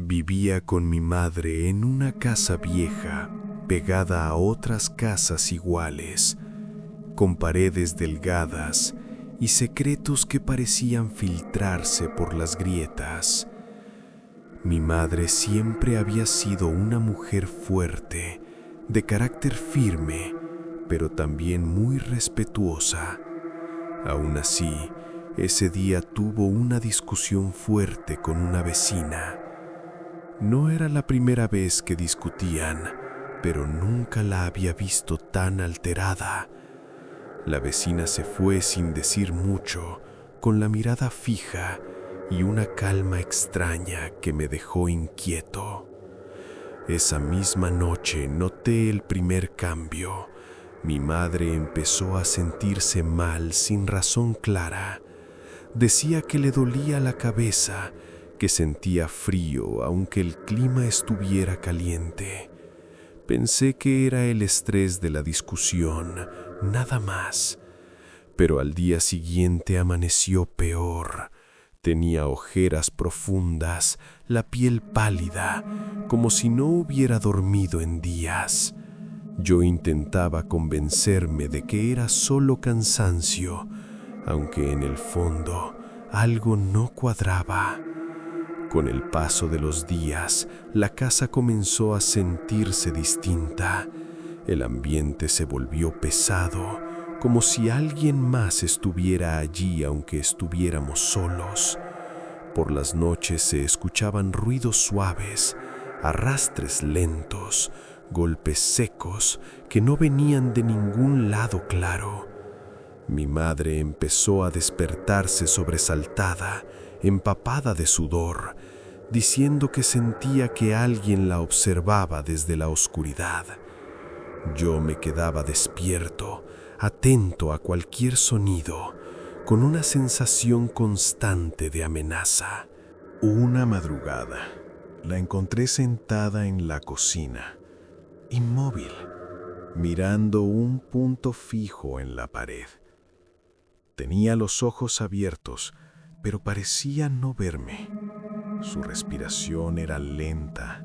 Vivía con mi madre en una casa vieja, pegada a otras casas iguales, con paredes delgadas y secretos que parecían filtrarse por las grietas. Mi madre siempre había sido una mujer fuerte, de carácter firme, pero también muy respetuosa. Aún así, ese día tuvo una discusión fuerte con una vecina. No era la primera vez que discutían, pero nunca la había visto tan alterada. La vecina se fue sin decir mucho, con la mirada fija y una calma extraña que me dejó inquieto. Esa misma noche noté el primer cambio. Mi madre empezó a sentirse mal sin razón clara. Decía que le dolía la cabeza, que sentía frío aunque el clima estuviera caliente. Pensé que era el estrés de la discusión, nada más. Pero al día siguiente amaneció peor. Tenía ojeras profundas, la piel pálida, como si no hubiera dormido en días. Yo intentaba convencerme de que era solo cansancio, aunque en el fondo algo no cuadraba. Con el paso de los días, la casa comenzó a sentirse distinta. El ambiente se volvió pesado, como si alguien más estuviera allí aunque estuviéramos solos. Por las noches se escuchaban ruidos suaves, arrastres lentos, golpes secos que no venían de ningún lado claro. Mi madre empezó a despertarse sobresaltada, empapada de sudor, diciendo que sentía que alguien la observaba desde la oscuridad. Yo me quedaba despierto, atento a cualquier sonido, con una sensación constante de amenaza. Una madrugada, la encontré sentada en la cocina, inmóvil, mirando un punto fijo en la pared. Tenía los ojos abiertos, pero parecía no verme. Su respiración era lenta,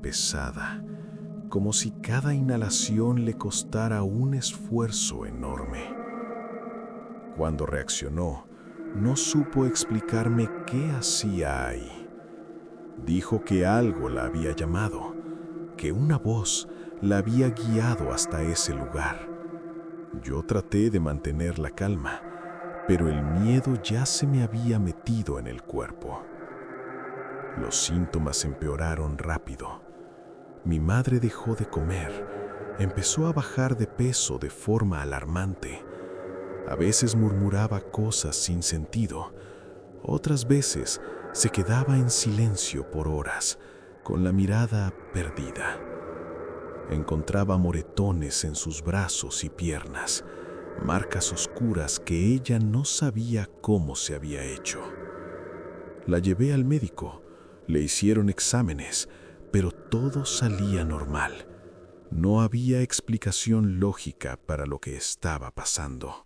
pesada, como si cada inhalación le costara un esfuerzo enorme. Cuando reaccionó, no supo explicarme qué hacía ahí. Dijo que algo la había llamado, que una voz la había guiado hasta ese lugar. Yo traté de mantener la calma, pero el miedo ya se me había metido en el cuerpo. Los síntomas empeoraron rápido. Mi madre dejó de comer, empezó a bajar de peso de forma alarmante. A veces murmuraba cosas sin sentido, otras veces se quedaba en silencio por horas, con la mirada perdida. Encontraba moretones en sus brazos y piernas, marcas oscuras que ella no sabía cómo se había hecho. La llevé al médico, le hicieron exámenes, pero todo salía normal. No había explicación lógica para lo que estaba pasando.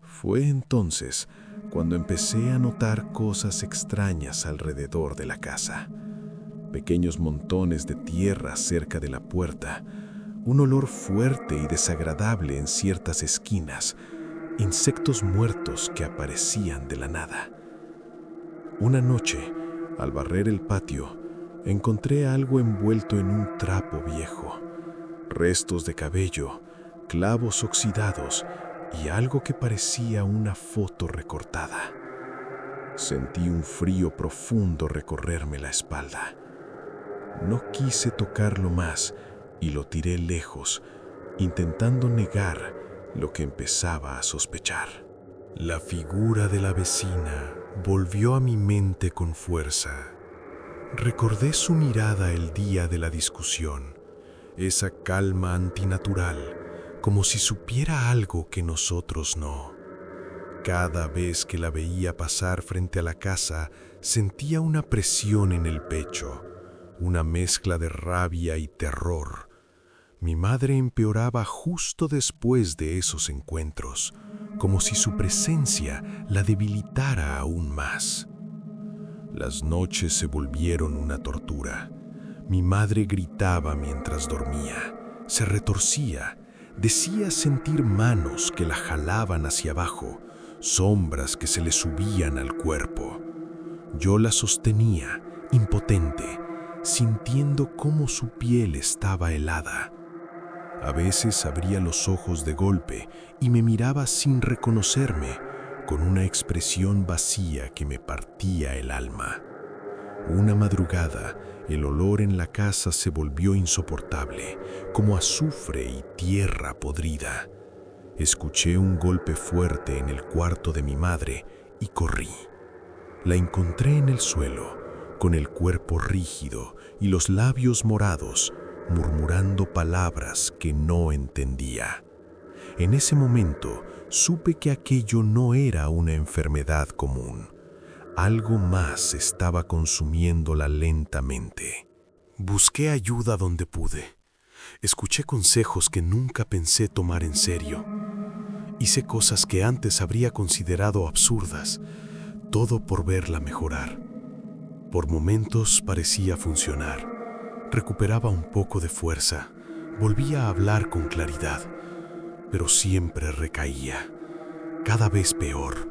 Fue entonces cuando empecé a notar cosas extrañas alrededor de la casa. Pequeños montones de tierra cerca de la puerta, un olor fuerte y desagradable en ciertas esquinas, insectos muertos que aparecían de la nada. Una noche, al barrer el patio, encontré algo envuelto en un trapo viejo, restos de cabello, clavos oxidados y algo que parecía una foto recortada. Sentí un frío profundo recorrerme la espalda. No quise tocarlo más y lo tiré lejos, intentando negar lo que empezaba a sospechar. La figura de la vecina volvió a mi mente con fuerza. Recordé su mirada el día de la discusión, esa calma antinatural, como si supiera algo que nosotros no. Cada vez que la veía pasar frente a la casa, sentía una presión en el pecho, una mezcla de rabia y terror. Mi madre empeoraba justo después de esos encuentros, como si su presencia la debilitara aún más. Las noches se volvieron una tortura. Mi madre gritaba mientras dormía, se retorcía, decía sentir manos que la jalaban hacia abajo, sombras que se le subían al cuerpo. Yo la sostenía, impotente, sintiendo cómo su piel estaba helada. A veces abría los ojos de golpe y me miraba sin reconocerme, con una expresión vacía que me partía el alma. Una madrugada, el olor en la casa se volvió insoportable, como azufre y tierra podrida. Escuché un golpe fuerte en el cuarto de mi madre y corrí. La encontré en el suelo, con el cuerpo rígido y los labios morados, murmurando palabras que no entendía. En ese momento supe que aquello no era una enfermedad común. Algo más estaba consumiéndola lentamente. Busqué ayuda donde pude. Escuché consejos que nunca pensé tomar en serio. Hice cosas que antes habría considerado absurdas, todo por verla mejorar. Por momentos parecía funcionar. Recuperaba un poco de fuerza, volvía a hablar con claridad, pero siempre recaía, cada vez peor,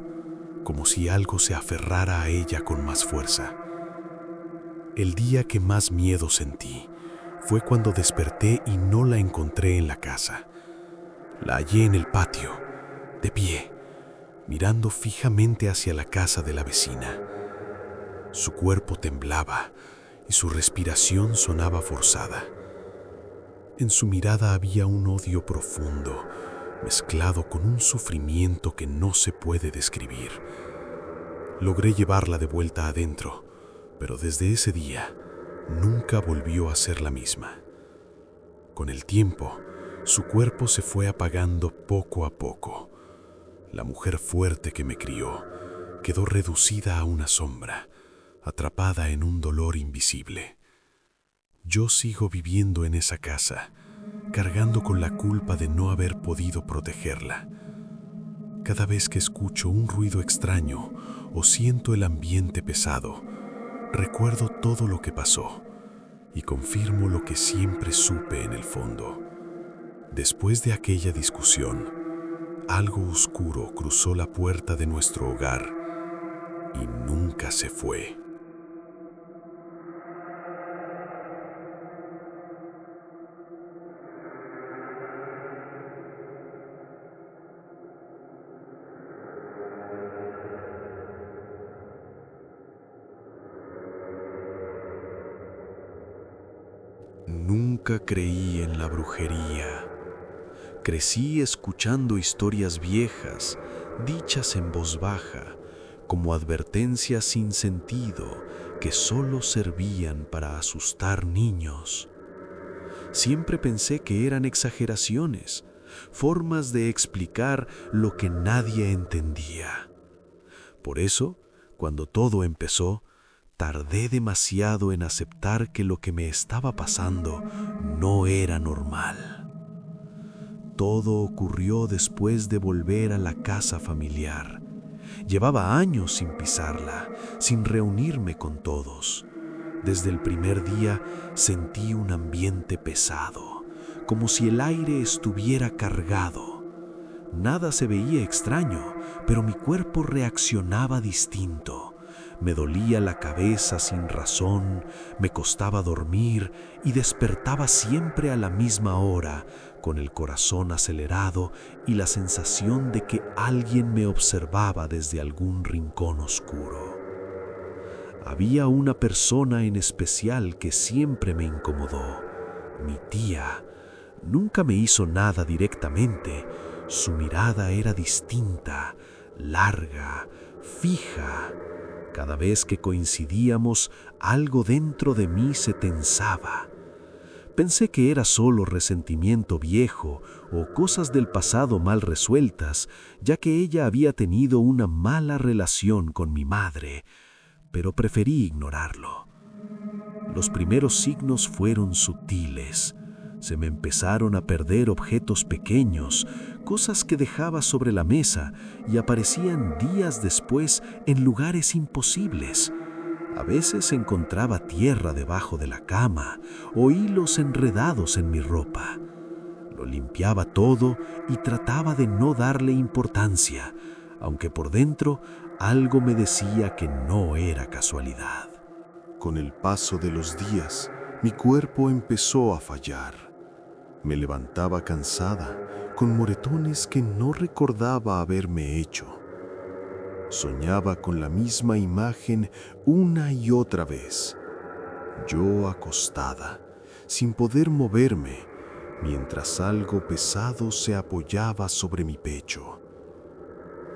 como si algo se aferrara a ella con más fuerza. El día que más miedo sentí fue cuando desperté y no la encontré en la casa. La hallé en el patio, de pie, mirando fijamente hacia la casa de la vecina. Su cuerpo temblaba y su respiración sonaba forzada. En su mirada había un odio profundo, mezclado con un sufrimiento que no se puede describir. Logré llevarla de vuelta adentro, pero desde ese día nunca volvió a ser la misma. Con el tiempo, su cuerpo se fue apagando poco a poco. La mujer fuerte que me crió quedó reducida a una sombra, atrapada en un dolor invisible. Yo sigo viviendo en esa casa, cargando con la culpa de no haber podido protegerla. Cada vez que escucho un ruido extraño o siento el ambiente pesado, recuerdo todo lo que pasó y confirmo lo que siempre supe en el fondo. Después de aquella discusión, algo oscuro cruzó la puerta de nuestro hogar y nunca se fue. Nunca creí en la brujería. Crecí escuchando historias viejas, dichas en voz baja, como advertencias sin sentido que solo servían para asustar niños. Siempre pensé que eran exageraciones, formas de explicar lo que nadie entendía. Por eso, cuando todo empezó, tardé demasiado en aceptar que lo que me estaba pasando no era normal. Todo ocurrió después de volver a la casa familiar. Llevaba años sin pisarla, sin reunirme con todos. Desde el primer día sentí un ambiente pesado, como si el aire estuviera cargado. Nada se veía extraño, pero mi cuerpo reaccionaba distinto. Me dolía la cabeza sin razón, me costaba dormir y despertaba siempre a la misma hora, con el corazón acelerado y la sensación de que alguien me observaba desde algún rincón oscuro. Había una persona en especial que siempre me incomodó, mi tía. Nunca me hizo nada directamente. Su mirada era distinta, larga, fija. Cada vez que coincidíamos, algo dentro de mí se tensaba. Pensé que era solo resentimiento viejo o cosas del pasado mal resueltas, ya que ella había tenido una mala relación con mi madre, pero preferí ignorarlo. Los primeros signos fueron sutiles. Se me empezaron a perder objetos pequeños, cosas que dejaba sobre la mesa y aparecían días después en lugares imposibles. A veces encontraba tierra debajo de la cama o hilos enredados en mi ropa. Lo limpiaba todo y trataba de no darle importancia, aunque por dentro algo me decía que no era casualidad. Con el paso de los días, mi cuerpo empezó a fallar. Me levantaba cansada, con moretones que no recordaba haberme hecho. Soñaba con la misma imagen una y otra vez. Yo acostada, sin poder moverme, mientras algo pesado se apoyaba sobre mi pecho.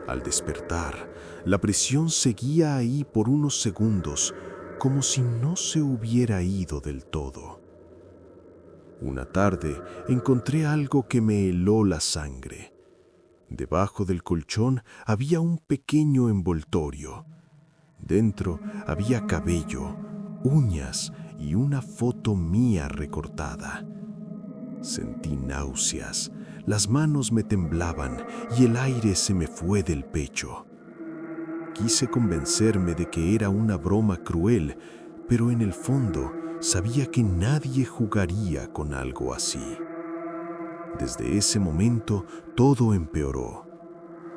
Al despertar, la presión seguía ahí por unos segundos, como si no se hubiera ido del todo. Una tarde encontré algo que me heló la sangre. Debajo del colchón había un pequeño envoltorio. Dentro había cabello, uñas y una foto mía recortada. Sentí náuseas, las manos me temblaban y el aire se me fue del pecho. Quise convencerme de que era una broma cruel, pero en el fondo sabía que nadie jugaría con algo así. Desde ese momento todo empeoró.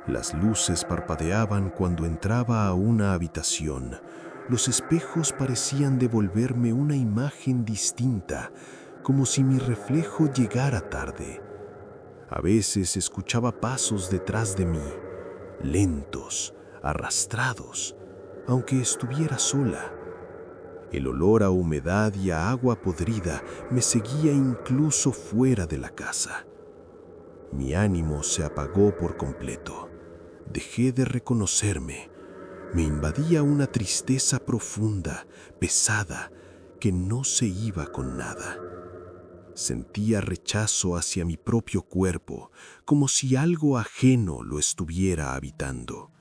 Las luces parpadeaban cuando entraba a una habitación. Los espejos parecían devolverme una imagen distinta, como si mi reflejo llegara tarde. A veces escuchaba pasos detrás de mí, lentos, arrastrados, aunque estuviera sola. El olor a humedad y a agua podrida me seguía incluso fuera de la casa. Mi ánimo se apagó por completo. Dejé de reconocerme. Me invadía una tristeza profunda, pesada, que no se iba con nada. Sentía rechazo hacia mi propio cuerpo, como si algo ajeno lo estuviera habitando.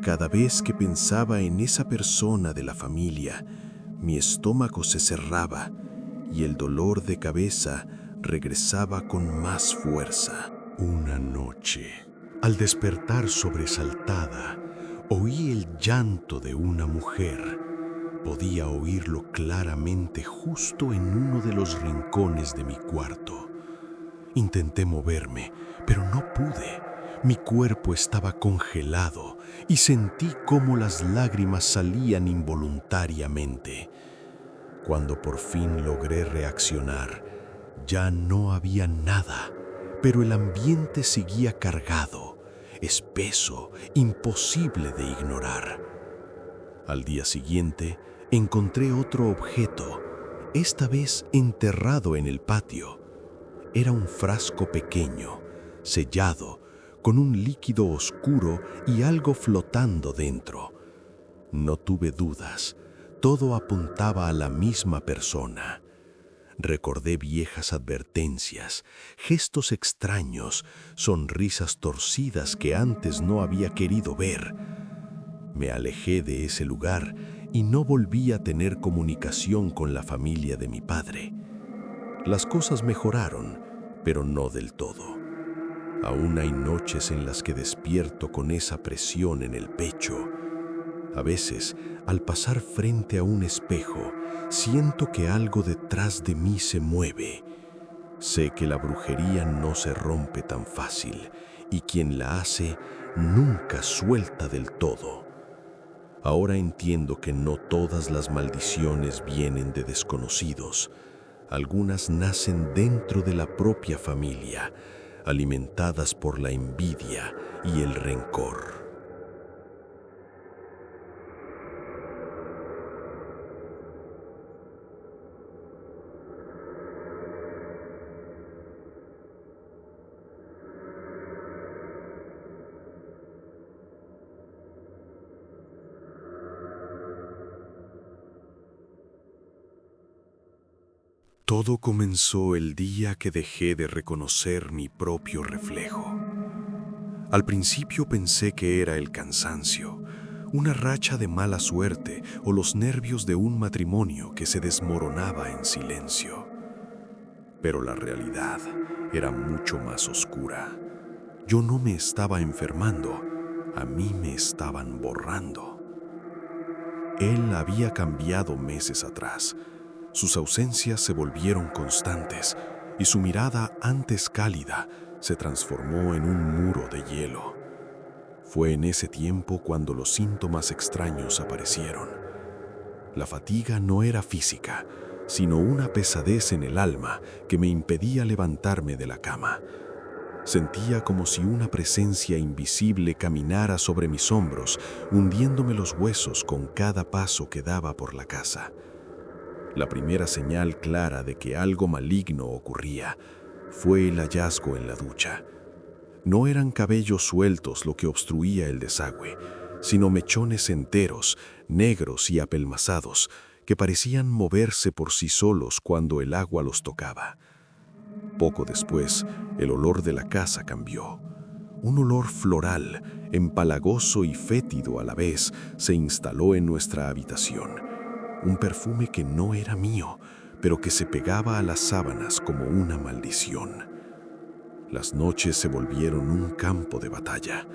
Cada vez que pensaba en esa persona de la familia, mi estómago se cerraba y el dolor de cabeza regresaba con más fuerza. Una noche, al despertar sobresaltada, oí el llanto de una mujer. Podía oírlo claramente justo en uno de los rincones de mi cuarto. Intenté moverme, pero no pude. Mi cuerpo estaba congelado y sentí cómo las lágrimas salían involuntariamente. Cuando por fin logré reaccionar, ya no había nada, pero el ambiente seguía cargado, espeso, imposible de ignorar. Al día siguiente, encontré otro objeto, esta vez enterrado en el patio. Era un frasco pequeño, sellado, con un líquido oscuro y algo flotando dentro. No tuve dudas, todo apuntaba a la misma persona. Recordé viejas advertencias, gestos extraños, sonrisas torcidas que antes no había querido ver. Me alejé de ese lugar y no volví a tener comunicación con la familia de mi padre. Las cosas mejoraron, pero no del todo. Aún hay noches en las que despierto con esa presión en el pecho. A veces, al pasar frente a un espejo, siento que algo detrás de mí se mueve. Sé que la brujería no se rompe tan fácil y quien la hace nunca suelta del todo. Ahora entiendo que no todas las maldiciones vienen de desconocidos. Algunas nacen dentro de la propia familia, alimentadas por la envidia y el rencor. Todo comenzó el día que dejé de reconocer mi propio reflejo. Al principio pensé que era el cansancio, una racha de mala suerte o los nervios de un matrimonio que se desmoronaba en silencio. Pero la realidad era mucho más oscura. Yo no me estaba enfermando, a mí me estaban borrando. Él había cambiado meses atrás. Sus ausencias se volvieron constantes y su mirada, antes cálida, se transformó en un muro de hielo. Fue en ese tiempo cuando los síntomas extraños aparecieron. La fatiga no era física, sino una pesadez en el alma que me impedía levantarme de la cama. Sentía como si una presencia invisible caminara sobre mis hombros, hundiéndome los huesos con cada paso que daba por la casa. La primera señal clara de que algo maligno ocurría fue el hallazgo en la ducha. No eran cabellos sueltos lo que obstruía el desagüe, sino mechones enteros, negros y apelmazados, que parecían moverse por sí solos cuando el agua los tocaba. Poco después, el olor de la casa cambió. Un olor floral, empalagoso y fétido a la vez, se instaló en nuestra habitación. Un perfume que no era mío, pero que se pegaba a las sábanas como una maldición. Las noches se volvieron un campo de batalla.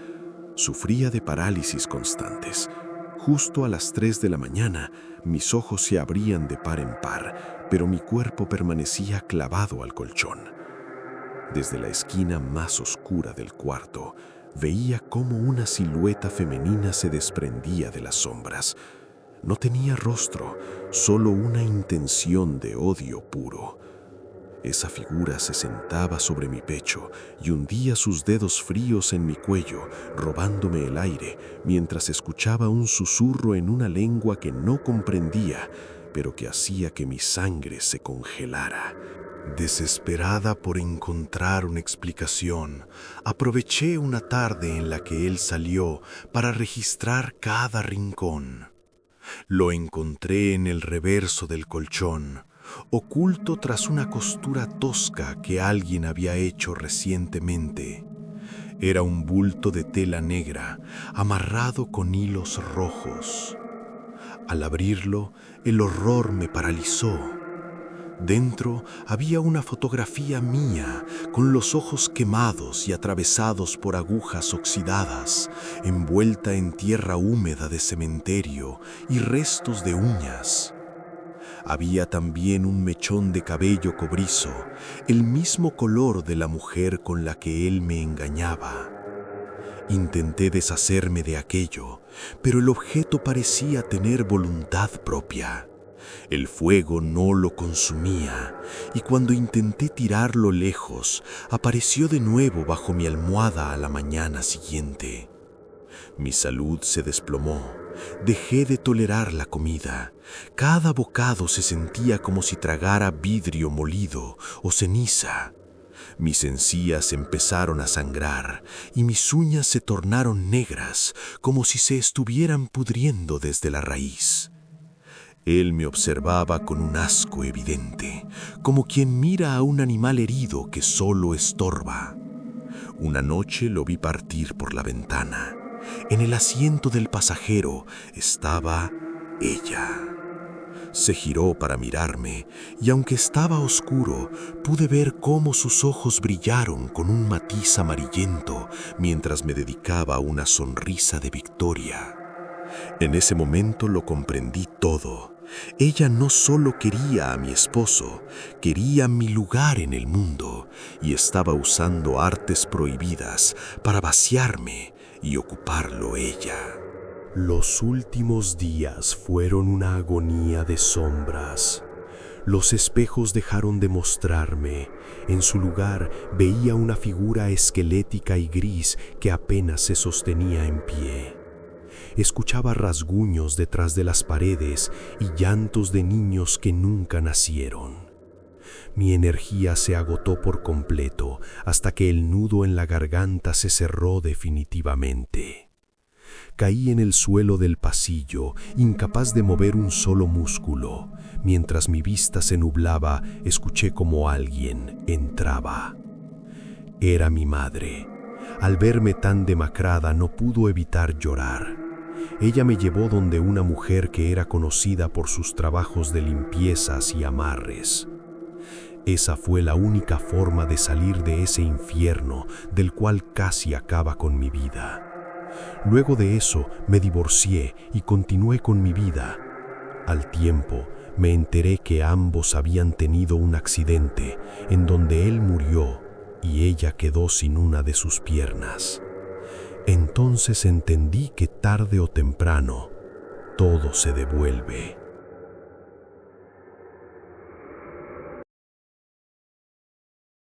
Sufría de parálisis constantes. Justo a las 3 de la mañana, mis ojos se abrían de par en par, pero mi cuerpo permanecía clavado al colchón. Desde la esquina más oscura del cuarto, veía cómo una silueta femenina se desprendía de las sombras. No tenía rostro, solo una intención de odio puro. Esa figura se sentaba sobre mi pecho y hundía sus dedos fríos en mi cuello, robándome el aire, mientras escuchaba un susurro en una lengua que no comprendía, pero que hacía que mi sangre se congelara. Desesperada por encontrar una explicación, aproveché una tarde en la que él salió para registrar cada rincón. Lo encontré en el reverso del colchón, oculto tras una costura tosca que alguien había hecho recientemente. Era un bulto de tela negra, amarrado con hilos rojos. Al abrirlo, el horror me paralizó. Dentro había una fotografía mía, con los ojos quemados y atravesados por agujas oxidadas, envuelta en tierra húmeda de cementerio y restos de uñas. Había también un mechón de cabello cobrizo, el mismo color de la mujer con la que él me engañaba. Intenté deshacerme de aquello, pero el objeto parecía tener voluntad propia. El fuego no lo consumía, y cuando intenté tirarlo lejos, apareció de nuevo bajo mi almohada a la mañana siguiente. Mi salud se desplomó. Dejé de tolerar la comida. Cada bocado se sentía como si tragara vidrio molido o ceniza. Mis encías empezaron a sangrar y mis uñas se tornaron negras, como si se estuvieran pudriendo desde la raíz. Él me observaba con un asco evidente, como quien mira a un animal herido que solo estorba. Una noche lo vi partir por la ventana. En el asiento del pasajero estaba ella. Se giró para mirarme y aunque estaba oscuro, pude ver cómo sus ojos brillaron con un matiz amarillento mientras me dedicaba una sonrisa de victoria. En ese momento lo comprendí todo. Ella no solo quería a mi esposo, quería mi lugar en el mundo y estaba usando artes prohibidas para vaciarme y ocuparlo ella. Los últimos días fueron una agonía de sombras. Los espejos dejaron de mostrarme. En su lugar veía una figura esquelética y gris que apenas se sostenía en pie. Escuchaba rasguños detrás de las paredes y llantos de niños que nunca nacieron. Mi energía se agotó por completo hasta que el nudo en la garganta se cerró definitivamente. Caí en el suelo del pasillo, incapaz de mover un solo músculo. Mientras mi vista se nublaba, escuché como alguien entraba. Era mi madre. Al verme tan demacrada, no pudo evitar llorar. Ella me llevó donde una mujer que era conocida por sus trabajos de limpiezas y amarres. Esa fue la única forma de salir de ese infierno del cual casi acaba con mi vida. Luego de eso me divorcié y continué con mi vida. Al tiempo me enteré que ambos habían tenido un accidente en donde él murió y ella quedó sin una de sus piernas. Entonces entendí que tarde o temprano todo se devuelve.